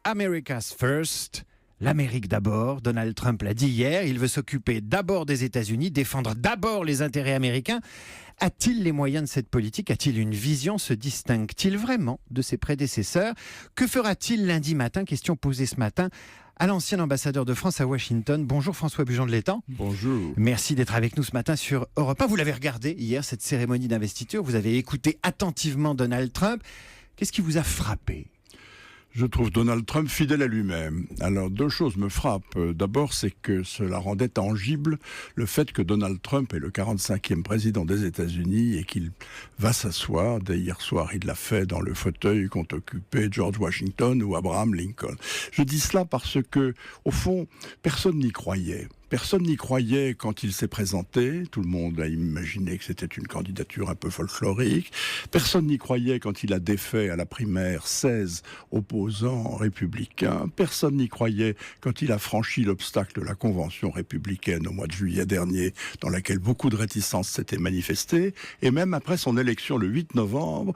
America's First. L'Amérique d'abord, Donald Trump l'a dit hier, il veut s'occuper d'abord des États-Unis, défendre d'abord les intérêts américains. A-t-il les moyens de cette politique? A-t-il une vision? Se distingue-t-il vraiment de ses prédécesseurs? Que fera-t-il lundi matin? Question posée ce matin à l'ancien ambassadeur de France à Washington. Bonjour François Bujon de l'Étang. Bonjour. Merci d'être avec nous ce matin sur Europe 1. Vous l'avez regardé hier, cette cérémonie d'investiture. Vous avez écouté attentivement Donald Trump. Qu'est-ce qui vous a frappé? Je trouve Donald Trump fidèle à lui-même. Alors, deux choses me frappent. D'abord, c'est que cela rendait tangible le fait que Donald Trump est le 45e président des États-Unis et qu'il va s'asseoir. Dès hier soir, il l'a fait dans le fauteuil qu'ont occupé George Washington ou Abraham Lincoln. Je dis cela parce que, au fond, personne n'y croyait. Personne n'y croyait quand il s'est présenté. Tout le monde a imaginé que c'était une candidature un peu folklorique. Personne n'y croyait quand il a défait à la primaire 16 opposants républicains. Personne n'y croyait quand il a franchi l'obstacle de la convention républicaine au mois de juillet dernier, dans laquelle beaucoup de réticences s'étaient manifestées. Et même après son élection le 8 novembre,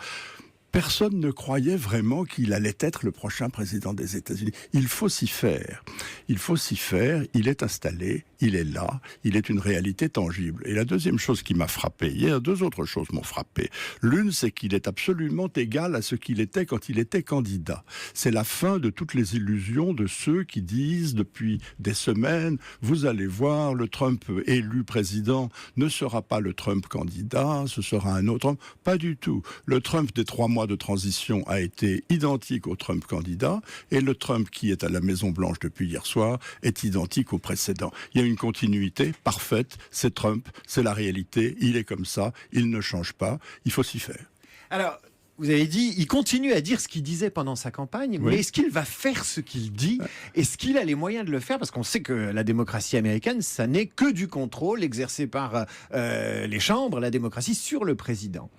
personne ne croyait vraiment qu'il allait être le prochain président des États-Unis. Il faut s'y faire. Il faut s'y faire. Il est installé. Il est là. Il est une réalité tangible. Et la deuxième chose qui m'a frappé, hier, deux autres choses m'ont frappé. L'une, c'est qu'il est absolument égal à ce qu'il était quand il était candidat. C'est la fin de toutes les illusions de ceux qui disent depuis des semaines, vous allez voir, le Trump élu président ne sera pas le Trump candidat, ce sera un autre homme. Pas du tout. Le Trump des 3 mois de transition a été identique au Trump candidat et le Trump qui est à la Maison-Blanche depuis hier soir est identique au précédent. Il y a une continuité parfaite, c'est Trump, c'est la réalité, il est comme ça, il ne change pas, il faut s'y faire. Alors, vous avez dit, il continue à dire ce qu'il disait pendant sa campagne, oui. Mais est-ce qu'il va faire ce qu'il dit? Est-ce qu'il a les moyens de le faire? Parce qu'on sait que la démocratie américaine, ça n'est que du contrôle exercé par les chambres, la démocratie, sur le président.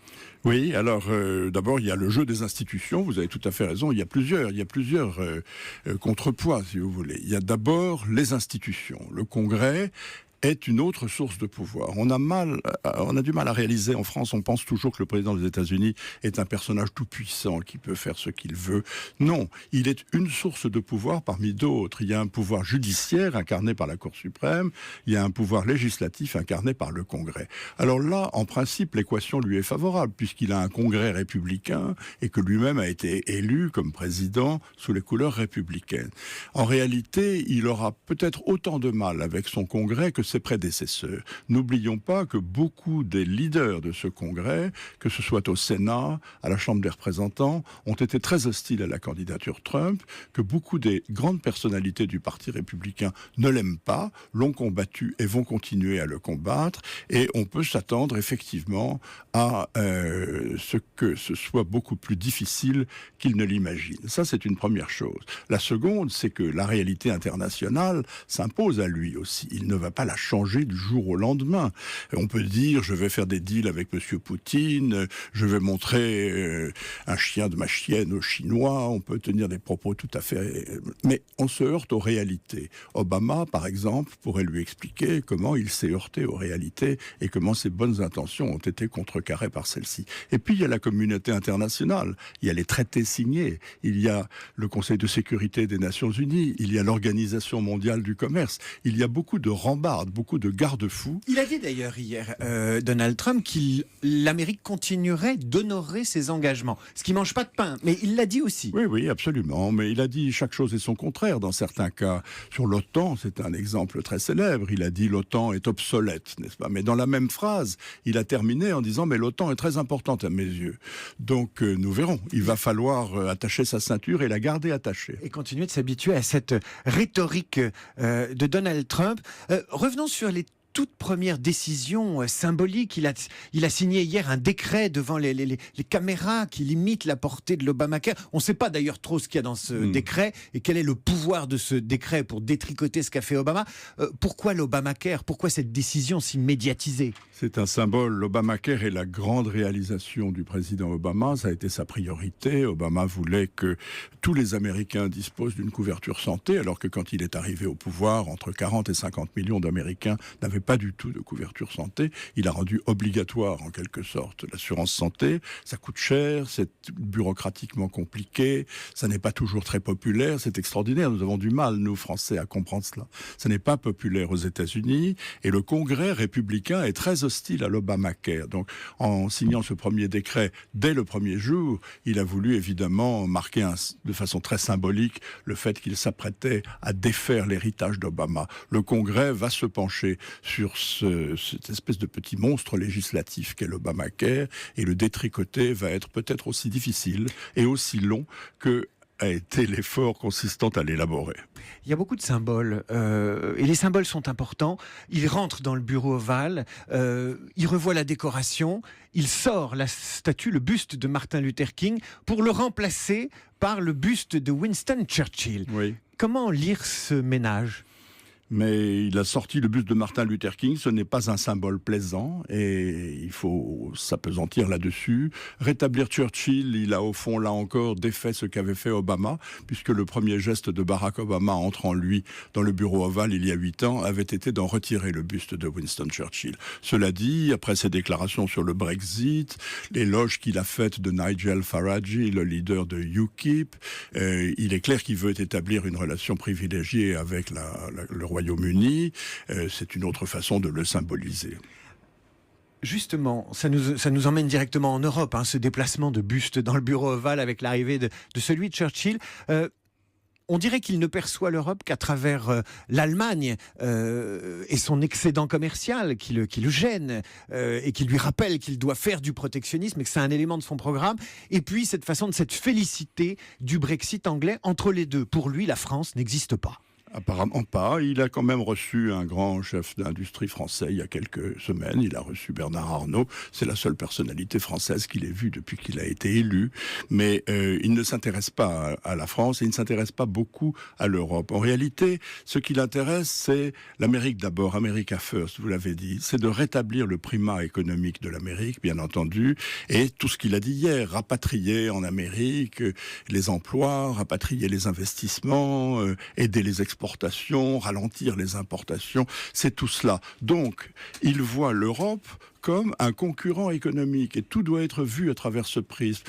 Oui, alors d'abord il y a le jeu des institutions, vous avez tout à fait raison, il y a plusieurs contrepoids si vous voulez. Il y a d'abord les institutions, le Congrès est une autre source de pouvoir. On a du mal à réaliser en France, on pense toujours que le président des États-Unis est un personnage tout puissant qui peut faire ce qu'il veut. Non, il est une source de pouvoir parmi d'autres. Il y a un pouvoir judiciaire incarné par la Cour suprême, il y a un pouvoir législatif incarné par le Congrès. Alors là, en principe, l'équation lui est favorable puisqu'il a un Congrès républicain et que lui-même a été élu comme président sous les couleurs républicaines. En réalité, il aura peut-être autant de mal avec son Congrès que ses prédécesseurs. N'oublions pas que beaucoup des leaders de ce Congrès, que ce soit au Sénat, à la Chambre des représentants, ont été très hostiles à la candidature Trump, que beaucoup des grandes personnalités du Parti républicain ne l'aiment pas, l'ont combattu et vont continuer à le combattre, et on peut s'attendre effectivement à ce que ce soit beaucoup plus difficile qu'il ne l'imagine. Ça, c'est une première chose. La seconde, c'est que la réalité internationale s'impose à lui aussi. Il ne va pas la changer du jour au lendemain. On peut dire, je vais faire des deals avec Monsieur Poutine, je vais montrer un chien de ma chienne aux Chinois, on peut tenir des propos tout à fait... Mais on se heurte aux réalités. Obama, par exemple, pourrait lui expliquer comment il s'est heurté aux réalités et comment ses bonnes intentions ont été contrecarrées par celles-ci. Et puis, il y a la communauté internationale, il y a les traités signés, il y a le Conseil de sécurité des Nations Unies, il y a l'Organisation mondiale du commerce, il y a beaucoup de rambardes, beaucoup de garde-fous. Il a dit d'ailleurs hier, Donald Trump, l'Amérique continuerait d'honorer ses engagements. Ce qui ne mange pas de pain, mais il l'a dit aussi. Oui, absolument. Mais il a dit chaque chose et son contraire dans certains cas. Sur l'OTAN, c'est un exemple très célèbre. Il a dit l'OTAN est obsolète, n'est-ce pas? Mais dans la même phrase, il a terminé en disant mais l'OTAN est très importante à mes yeux. Donc nous verrons. Il va falloir attacher sa ceinture et la garder attachée. Et continuer de s'habituer à cette rhétorique de Donald Trump. Revenons sur les toute première décision symbolique. Il a signé hier un décret devant les caméras qui limite la portée de l'Obamacare. On ne sait pas d'ailleurs trop ce qu'il y a dans ce décret et quel est le pouvoir de ce décret pour détricoter ce qu'a fait Obama. Pourquoi l'Obamacare? Pourquoi cette décision si médiatisée? C'est un symbole. L'Obamacare est la grande réalisation du président Obama. Ça a été sa priorité. Obama voulait que tous les Américains disposent d'une couverture santé, alors que quand il est arrivé au pouvoir, entre 40 et 50 millions d'Américains n'avaient pas du tout de couverture santé. Il a rendu obligatoire, en quelque sorte, l'assurance santé. Ça coûte cher, c'est bureaucratiquement compliqué, ça n'est pas toujours très populaire, c'est extraordinaire. Nous avons du mal, nous, Français, à comprendre cela. Ça n'est pas populaire aux États-Unis, et le Congrès républicain est très hostile à l'Obamacare. Donc, en signant ce premier décret, dès le premier jour, il a voulu évidemment marquer de façon très symbolique le fait qu'il s'apprêtait à défaire l'héritage d'Obama. Le Congrès va se pencher sur cette espèce de petit monstre législatif qu'est l'Obamacare, et le détricoter va être peut-être aussi difficile et aussi long que a été l'effort consistant à l'élaborer. Il y a beaucoup de symboles, et les symboles sont importants. Il rentre dans le bureau ovale, il revoit la décoration, il sort la statue, le buste de Martin Luther King, pour le remplacer par le buste de Winston Churchill. Oui. Comment lire ce ménage ? Mais il a sorti le buste de Martin Luther King, ce n'est pas un symbole plaisant, et il faut s'appesantir là-dessus. Rétablir Churchill, il a au fond, là encore, défait ce qu'avait fait Obama, puisque le premier geste de Barack Obama entrant, lui, dans le bureau ovale il y a 8 ans, avait été d'en retirer le buste de Winston Churchill. Cela dit, après ses déclarations sur le Brexit, l'éloge qu'il a faite de Nigel Farage, le leader de UKIP, il est clair qu'il veut établir une relation privilégiée avec le Royaume-Uni, c'est une autre façon de le symboliser. Justement, ça nous emmène directement en Europe, ce déplacement de buste dans le bureau ovale avec l'arrivée de celui de Churchill. On dirait qu'il ne perçoit l'Europe qu'à travers l'Allemagne et son excédent commercial qui le gêne et qui lui rappelle qu'il doit faire du protectionnisme et que c'est un élément de son programme. Et puis cette façon de cette félicité du Brexit anglais entre les deux. Pour lui, la France n'existe pas. Apparemment pas. Il a quand même reçu un grand chef d'industrie français il y a quelques semaines. Il a reçu Bernard Arnault. C'est la seule personnalité française qu'il ait vue depuis qu'il a été élu. Mais il ne s'intéresse pas à la France et il ne s'intéresse pas beaucoup à l'Europe. En réalité, ce qui l'intéresse, c'est l'Amérique d'abord, America First, vous l'avez dit. C'est de rétablir le primat économique de l'Amérique, bien entendu, et tout ce qu'il a dit hier, rapatrier en Amérique les emplois, rapatrier les investissements, aider les exportations, ralentir les importations, c'est tout cela. Donc, il voit l'Europe comme un concurrent économique, et tout doit être vu à travers ce prisme.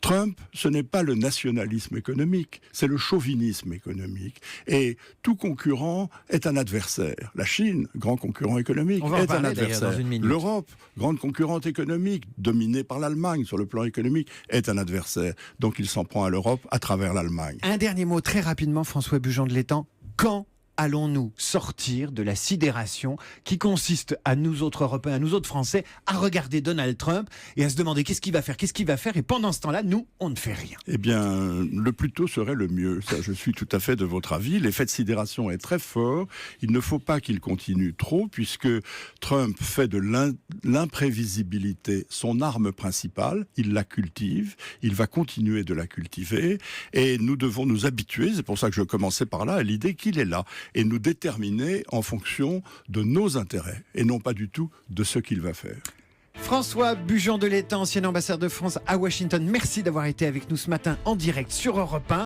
Trump, ce n'est pas le nationalisme économique, c'est le chauvinisme économique. Et tout concurrent est un adversaire. La Chine, grand concurrent économique, est un adversaire. L'Europe, grande concurrente économique, dominée par l'Allemagne sur le plan économique, est un adversaire. Donc il s'en prend à l'Europe à travers l'Allemagne. Un dernier mot très rapidement, François Bujon de l'Étang. Quand allons-nous sortir de la sidération qui consiste à nous autres Européens, à nous autres Français, à regarder Donald Trump et à se demander qu'est-ce qu'il va faire, et pendant ce temps-là, nous, on ne fait rien. Eh bien, le plus tôt serait le mieux. Ça, je suis tout à fait de votre avis. L'effet de sidération est très fort. Il ne faut pas qu'il continue trop, puisque Trump fait de l'imprévisibilité son arme principale. Il la cultive. Il va continuer de la cultiver. Et nous devons nous habituer, c'est pour ça que je commençais par là, à l'idée qu'il est là. Et nous déterminer en fonction de nos intérêts et non pas du tout de ce qu'il va faire. François Bujon de l'Étang, ancien ambassadeur de France à Washington, merci d'avoir été avec nous ce matin en direct sur Europe 1.